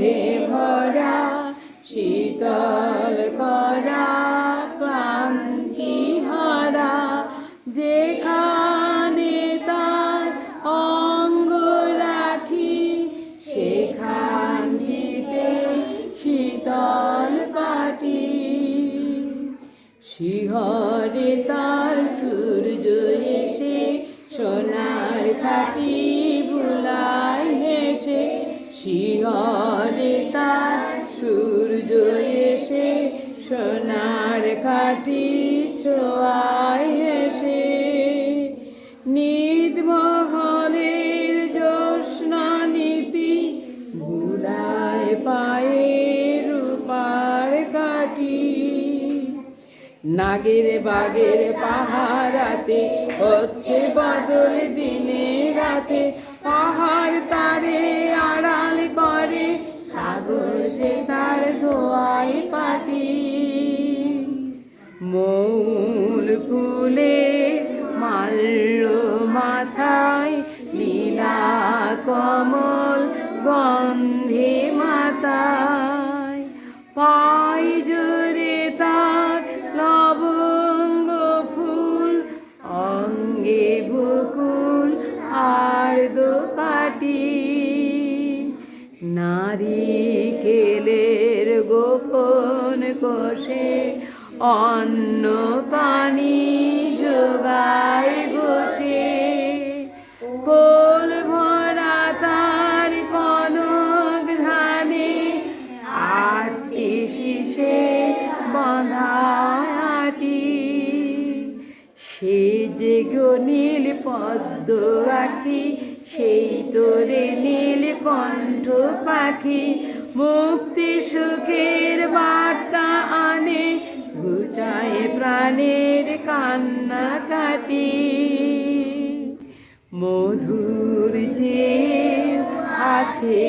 গন্ধে ভরা শীতল করা ক্লান্তি হারা, যেখানে তার অঙ্গ রাখি সেখানটিতে শীতল পাটি। শিহরে তার সূর্য এসে সোনার খাটি বুলায় হেসে, শিহরে তার সূর্য এসে সোনার খাটি ছোঁয়ায় হেসে। নিদ মহলের জ্যোৎস্না নীতি বুলায় পায়ে রূপার কাটি। নাগের বাগের পাহারাতে হচ্ছে বদল দিনে রাতে, পাহাড় তারে আড়াল করে সাগর সে তার ধোয়ায় পাটি। মৌল ফুলে মাল্য মাথায় লীলা কমল গন্ধে মাতায়, পাই জোরে তার লবঙ্গ ফুল অঙ্গে বকুল আর দোপাটি। নারিকেলের গোপন কোষে অন্ন পানি যোগায় গোছে, কোল ভরা তার কনক ধানে আটটি শীষে বাঁধা আটি। সে যে গো নীল পদ্ম আঁখি, সেই তোরে নীল কণ্ঠ পাখি, মুক্তি সুখের বার্তা আনে ঘুচায় প্রাণের কান্না কাটি। মধুর যে আছে